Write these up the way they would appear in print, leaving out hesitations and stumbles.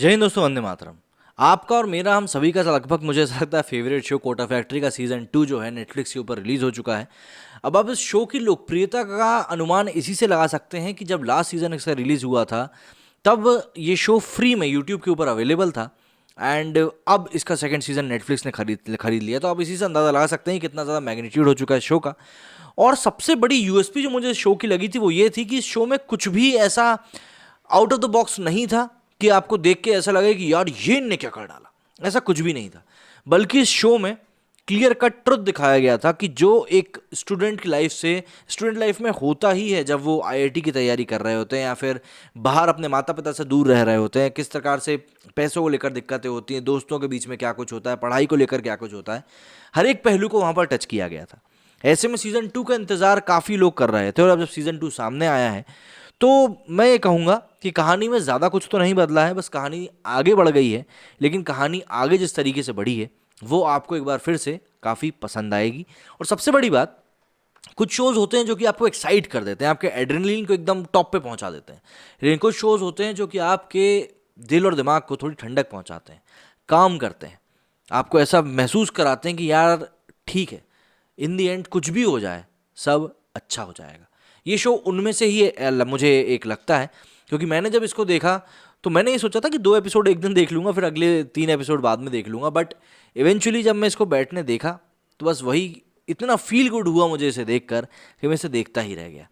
जय हिंद दोस्तों, वंदे मातरम। आपका और मेरा, हम सभी का लगभग मुझे ऐसा लगता है फेवरेट शो कोटा फैक्ट्री का सीजन 2 जो है नेटफ्लिक्स के ऊपर रिलीज हो चुका है। अब आप इस शो की लोकप्रियता का अनुमान इसी से लगा सकते हैं कि जब लास्ट सीजन इसका रिलीज हुआ था तब ये शो फ्री में यूट्यूब के ऊपर अवेलेबल था एंड अब इसका सेकंड सीजन नेटफ्लिक्स ने खरीद लिया। तो आप इसी से अंदाज़ा लगा सकते हैं कि कितना ज़्यादा मैग्नीट्यूड हो चुका है शो का। और सबसे बड़ी यूएसपी जो मुझे शो की लगी थी वो ये थी कि इस शो में कुछ भी ऐसा आउट ऑफ द बॉक्स नहीं था कि आपको देख के ऐसा लगे कि यार ये इनने क्या कर डाला। ऐसा कुछ भी नहीं था, बल्कि इस शो में क्लियर कट ट्रुथ दिखाया गया था कि जो एक स्टूडेंट की लाइफ से स्टूडेंट लाइफ में होता ही है जब वो आईआईटी की तैयारी कर रहे होते हैं या फिर बाहर अपने माता पिता से दूर रह रहे होते हैं, किस प्रकार से पैसों को लेकर दिक्कतें होती हैं, दोस्तों के बीच में क्या कुछ होता है, पढ़ाई को लेकर क्या कुछ होता है, हर एक पहलू को वहाँ पर टच किया गया था। ऐसे में सीज़न 2 का इंतज़ार काफ़ी लोग कर रहे थे और अब जब सीज़न 2 सामने आया है तो मैं ये कहूँगा कि कहानी में ज़्यादा कुछ तो नहीं बदला है, बस कहानी आगे बढ़ गई है। लेकिन कहानी आगे जिस तरीके से बढ़ी है वो आपको एक बार फिर से काफ़ी पसंद आएगी। और सबसे बड़ी बात, कुछ शोज़ होते हैं जो कि आपको एक्साइट कर देते हैं, आपके एड्रेनलिन को एकदम टॉप पे पहुंचा देते हैं। लेकिन कुछ शोज़ होते हैं जो कि आपके दिल और दिमाग को थोड़ी ठंडक पहुंचाते हैं, काम करते हैं, आपको ऐसा महसूस कराते हैं कि यार ठीक है, इन दी एंड कुछ भी हो जाए सब अच्छा हो जाएगा। ये शो उनमें से ही मुझे एक लगता है, क्योंकि मैंने जब इसको देखा तो मैंने ये सोचा था कि 2 एपिसोड एक दिन देख लूँगा, फिर अगले 3 एपिसोड बाद में देख लूँगा। बट इवेंचुअली जब मैं इसको बैठने देखा तो बस वही इतना फील गुड हुआ मुझे इसे देखकर कि मैं इसे देखता ही रह गया।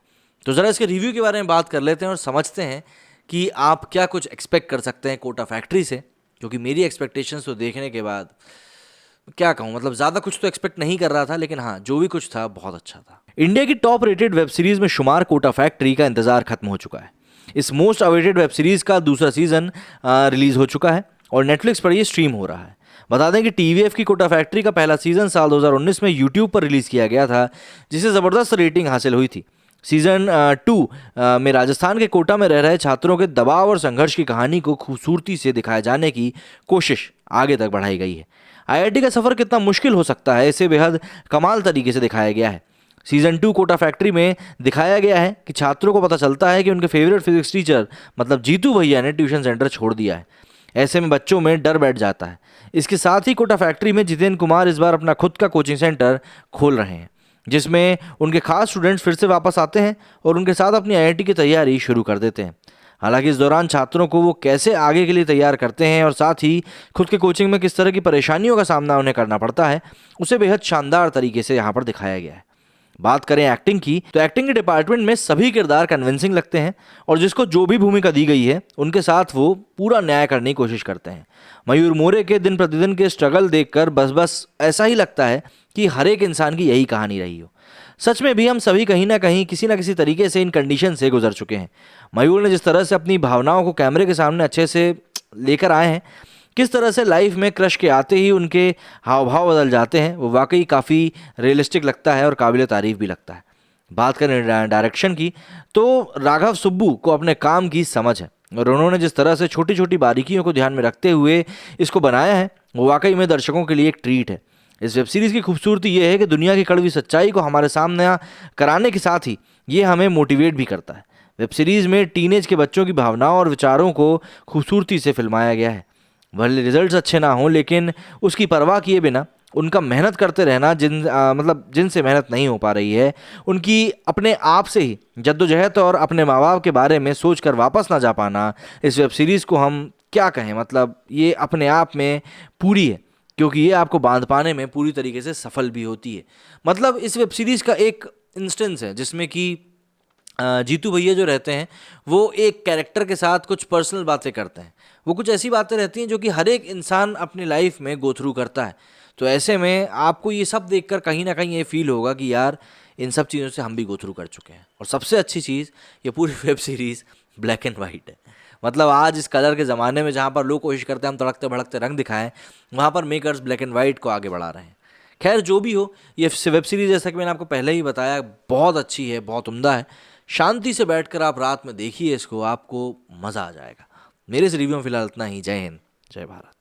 तो ज़रा इसके रिव्यू के बारे में बात कर लेते हैं और समझते हैं कि आप क्या कुछ एक्सपेक्ट कर सकते हैं कोटा फैक्ट्री से। क्योंकि मेरी एक्सपेक्टेशंस तो देखने के बाद क्या कहूँ, मतलब ज़्यादा कुछ तो एक्सपेक्ट नहीं कर रहा था, लेकिन हाँ जो भी कुछ था बहुत अच्छा था। इंडिया की टॉप रेटेड वेब सीरीज में शुमार कोटा फैक्ट्री का इंतजार खत्म हो चुका है। इस मोस्ट अवेटेड वेब सीरीज का दूसरा सीजन रिलीज हो चुका है और नेटफ्लिक्स पर ये स्ट्रीम हो रहा है। बता दें कि टीवीएफ की कोटा फैक्ट्री का पहला सीजन साल 2019 में यूट्यूब पर रिलीज किया गया था, जिसे ज़बरदस्त रेटिंग हासिल हुई थी। सीजन 2 में राजस्थान के कोटा में रह रहे छात्रों के दबाव और संघर्ष की कहानी को खूबसूरती से दिखाए जाने की कोशिश आगे तक बढ़ाई गई है। आईआईटी का सफ़र कितना मुश्किल हो सकता है इसे बेहद कमाल तरीके से दिखाया गया है। सीजन 2 कोटा फैक्ट्री में दिखाया गया है कि छात्रों को पता चलता है कि उनके फेवरेट फिजिक्स टीचर मतलब जीतू भैया ने ट्यूशन सेंटर छोड़ दिया है। ऐसे में बच्चों में डर बैठ जाता है। इसके साथ ही कोटा फैक्ट्री में जितेंद्र कुमार इस बार अपना खुद का कोचिंग सेंटर खोल रहे हैं, जिसमें उनके खास स्टूडेंट्स फिर से वापस आते हैं और उनके साथ अपनी आईआईटी की तैयारी शुरू कर देते हैं। हालांकि इस दौरान छात्रों को वो कैसे आगे के लिए तैयार करते हैं और साथ ही खुद के कोचिंग में किस तरह की परेशानियों का सामना उन्हें करना पड़ता है, उसे बेहद शानदार तरीके से यहाँ पर दिखाया गया है। बात करें एक्टिंग की, तो एक्टिंग के डिपार्टमेंट में सभी किरदार कन्विंसिंग लगते हैं और जिसको जो भी भूमिका दी गई है उनके साथ वो पूरा न्याय करने की कोशिश करते हैं। मयूर मोरे के दिन प्रतिदिन के स्ट्रगल देखकर बस ऐसा ही लगता है कि हर एक इंसान की यही कहानी रही हो। सच में भी हम सभी कहीं ना कहीं किसी ना किसी तरीके से इन कंडीशन से गुजर चुके हैं। मयूर ने जिस तरह से अपनी भावनाओं को कैमरे के सामने अच्छे से लेकर आए हैं, किस तरह से लाइफ में क्रश के आते ही उनके हाव भाव बदल जाते हैं, वो वाकई काफ़ी रियलिस्टिक लगता है और काबिल तारीफ भी लगता है। बात करें डायरेक्शन की, तो राघव सुब्बू को अपने काम की समझ है और उन्होंने जिस तरह से छोटी छोटी बारीकियों को ध्यान में रखते हुए इसको बनाया है वो वाकई में दर्शकों के लिए एक ट्रीट है। इस वेब सीरीज़ की खूबसूरती ये है कि दुनिया की कड़वी सच्चाई को हमारे सामने कराने के साथ ही ये हमें मोटिवेट भी करता है। वेब सीरीज़ में टीनेज के बच्चों की भावनाओं और विचारों को खूबसूरती से फिल्माया गया है। भले रिजल्ट्स अच्छे ना हों, लेकिन उसकी परवाह किए बिना उनका मेहनत करते रहना, जिनसे मेहनत नहीं हो पा रही है, उनकी अपने आप से ही जद्दोजहद और अपने माँ बाप के बारे में सोचकर वापस ना जा पाना, इस वेब सीरीज़ को हम क्या कहें, मतलब ये अपने आप में पूरी है, क्योंकि ये आपको बांध पाने में पूरी तरीके से सफल भी होती है। मतलब इस वेब सीरीज़ का एक इंस्टेंस है जिसमें कि जीतू भैया जो रहते हैं वो एक कैरेक्टर के साथ कुछ पर्सनल बातें करते हैं। वो कुछ ऐसी बातें रहती हैं जो कि हर एक इंसान अपनी लाइफ में गो थ्रू करता है। तो ऐसे में आपको ये सब देखकर कहीं ना कहीं ये फील होगा कि यार इन सब चीज़ों से हम भी गो थ्रू कर चुके हैं। और सबसे अच्छी चीज़, ये पूरी web series black and white है। मतलब आज इस कलर के ज़माने में जहाँ पर लोग कोशिश करते हैं हम तड़कते भड़कते रंग दिखाएं, वहाँ पर मेकर्स ब्लैक एंड वाइट को आगे बढ़ा रहे हैं। खैर जो भी हो, ये वेब सीरीज़ जैसा कि मैंने आपको पहले ही बताया बहुत अच्छी है, बहुत उम्दा है। शांति से बैठकर आप रात में देखिए इसको, आपको मज़ा आ जाएगा। मेरे इस रिव्यू में फिलहाल इतना ही। जय हिंद, जय भारत।